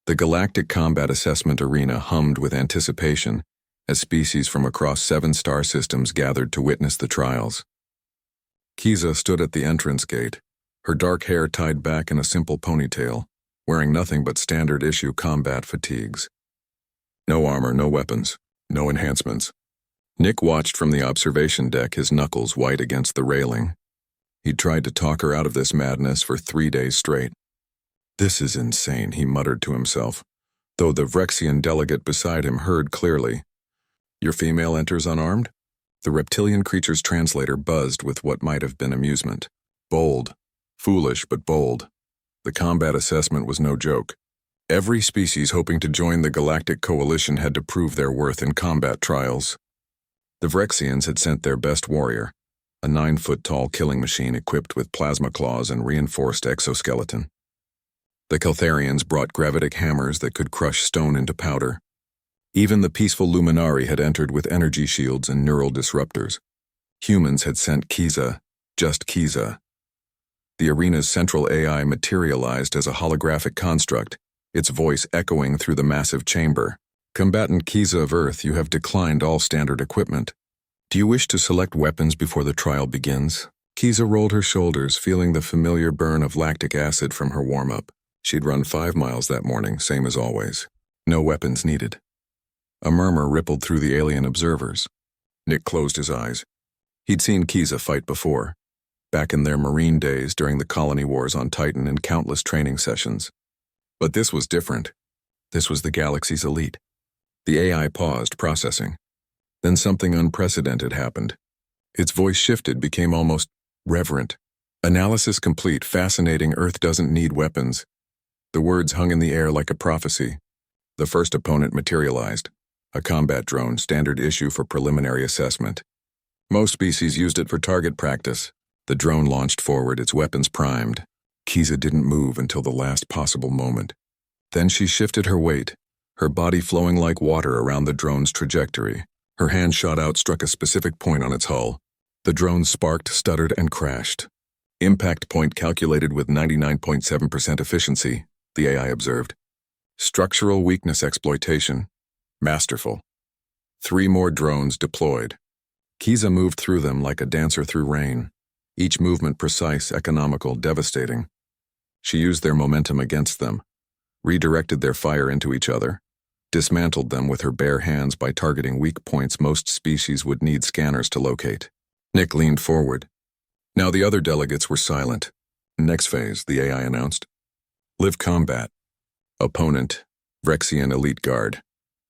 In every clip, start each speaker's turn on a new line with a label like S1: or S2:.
S1: The galactic combat assessment arena hummed with anticipation as species from across 7 star systems gathered to witness the trials. Kiza stood at the entrance gate, her dark hair tied back in a simple ponytail, wearing nothing but standard-issue combat fatigues. No armor, no weapons, no enhancements. Nick watched from the observation deck, his knuckles white against the railing. He'd tried to talk her out of this madness for 3 days straight. "This is insane," he muttered to himself, though the Vrexian delegate beside him heard clearly. "Your female enters unarmed?" The reptilian creature's translator buzzed with what might have been amusement. Bold. Foolish, but bold. The combat assessment was no joke. Every species hoping to join the Galactic Coalition had to prove their worth in combat trials. The Vrexians had sent their best warrior, a 9-foot-tall killing machine equipped with plasma claws and reinforced exoskeleton. The Keltharians brought gravitic hammers that could crush stone into powder. Even the peaceful Luminari had entered with energy shields and neural disruptors. Humans had sent Kiza, just Kiza. The arena's central AI materialized as a holographic construct, its voice echoing through the massive chamber. "Combatant Kiza of Earth, you have declined all standard equipment. Do you wish to select weapons before the trial begins?" Kiza rolled her shoulders, feeling the familiar burn of lactic acid from her warm-up. She'd run 5 miles that morning, same as always. No weapons needed. A murmur rippled through the alien observers. Nick closed his eyes. He'd seen Kiza fight before, back in their Marine days during the colony wars on Titan and countless training sessions. But this was different. This was the galaxy's elite. The AI paused, processing. Then something unprecedented happened. Its voice shifted, became almost reverent. "Analysis complete. Fascinating. Earth doesn't need weapons." The words hung in the air like a prophecy. The first opponent materialized. A combat drone, standard issue for preliminary assessment. Most species used it for target practice. The drone launched forward, its weapons primed. Kiza didn't move until the last possible moment. Then she shifted her weight, her body flowing like water around the drone's trajectory. Her hand shot out, struck a specific point on its hull. The drone sparked, stuttered, and crashed. Impact point calculated with 99.7% efficiency, the AI observed. Structural weakness exploitation. Masterful. 3 more drones deployed. Kiza moved through them like a dancer through rain. Each movement precise, economical, devastating. She used their momentum against them, redirected their fire into each other, dismantled them with her bare hands by targeting weak points most species would need scanners to locate. Nick leaned forward. Now the other delegates were silent. "Next phase," the AI announced. "Live combat." Opponent, Vrexian Elite Guard.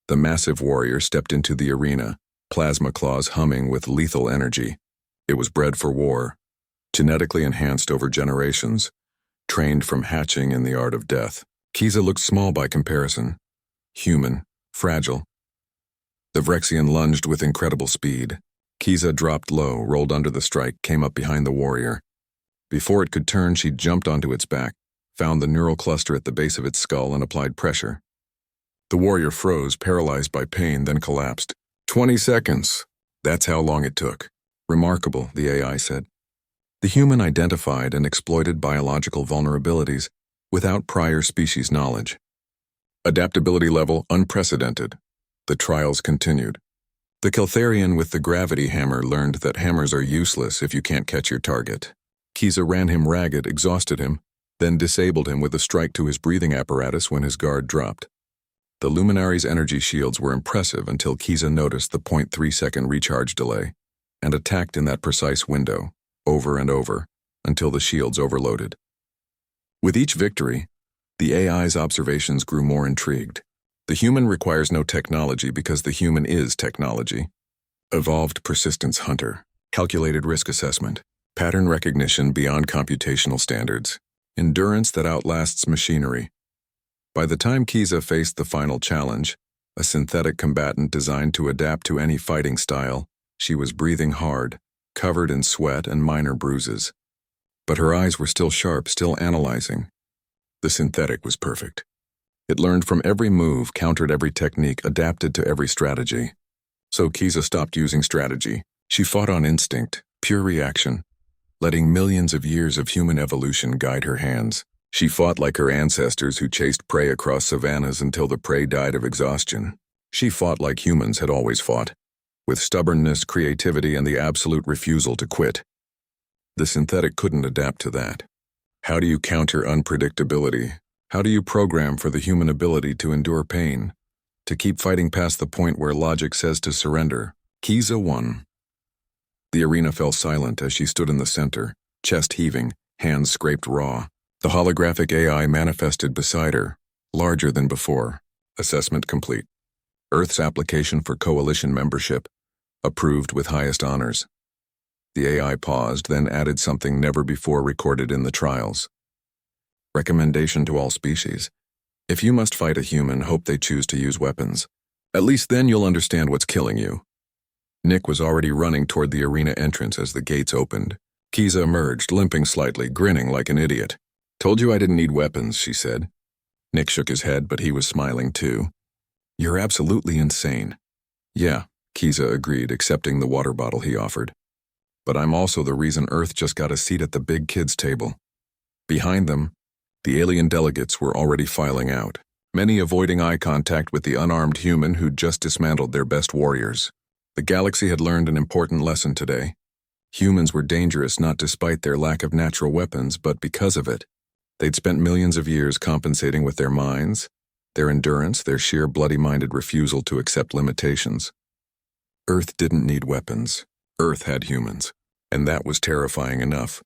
S1: The massive warrior stepped into the arena, plasma claws humming with lethal energy. It was bred for war, genetically enhanced over generations, trained from hatching in the art of death. Kiza looked small by comparison. Human, fragile. The Vrexian lunged with incredible speed. Kiza dropped low, rolled under the strike, came up behind the warrior. Before it could turn, she jumped onto its back, found the neural cluster at the base of its skull, and applied pressure. The warrior froze, paralyzed by pain, then collapsed. 20 seconds. That's how long it took. "Remarkable," the AI said. The human identified and exploited biological vulnerabilities without prior species knowledge. Adaptability level unprecedented. The trials continued. The Keltharian with the gravity hammer learned that hammers are useless if you can't catch your target. Kiza ran him ragged, exhausted him, then disabled him with a strike to his breathing apparatus when his guard dropped. The Luminari's energy shields were impressive until Kiza noticed the 0.3-second recharge delay and attacked in that precise window, over and over, until the shields overloaded. With each victory, the AI's observations grew more intrigued. The human requires no technology because the human is technology. Evolved persistence hunter, calculated risk assessment, pattern recognition beyond computational standards, endurance that outlasts machinery. By the time Kiza faced the final challenge, a synthetic combatant designed to adapt to any fighting style, she was breathing hard, covered in sweat and minor bruises. But her eyes were still sharp, still analyzing. The synthetic was perfect. It learned from every move, countered every technique, adapted to every strategy. So Kiza stopped using strategy. She fought on instinct, pure reaction, letting millions of years of human evolution guide her hands. She fought like her ancestors who chased prey across savannas until the prey died of exhaustion. She fought like humans had always fought, with stubbornness, creativity, and the absolute refusal to quit. The synthetic couldn't adapt to that. How do you counter unpredictability? How do you program for the human ability to endure pain, to keep fighting past the point where logic says to surrender? Kiza won. The arena fell silent as she stood in the center, chest heaving, hands scraped raw. The holographic AI manifested beside her, larger than before. Assessment complete. Earth's application for coalition membership, approved with highest honors. The AI paused, then added something never before recorded in the trials. Recommendation to all species. If you must fight a human, hope they choose to use weapons. At least then you'll understand what's killing you. Nick was already running toward the arena entrance as the gates opened. Kiza emerged, limping slightly, grinning like an idiot. "Told you I didn't need weapons," she said. Nick shook his head, but he was smiling too. "You're absolutely insane." "Yeah," Kiza agreed, accepting the water bottle he offered. "But I'm also the reason Earth just got a seat at the big kids' table." Behind them, the alien delegates were already filing out, many avoiding eye contact with the unarmed human who'd just dismantled their best warriors. The galaxy had learned an important lesson today. Humans were dangerous not despite their lack of natural weapons, but because of it. They'd spent millions of years compensating with their minds, their endurance, their sheer bloody-minded refusal to accept limitations. Earth didn't need weapons. Earth had humans, and that was terrifying enough.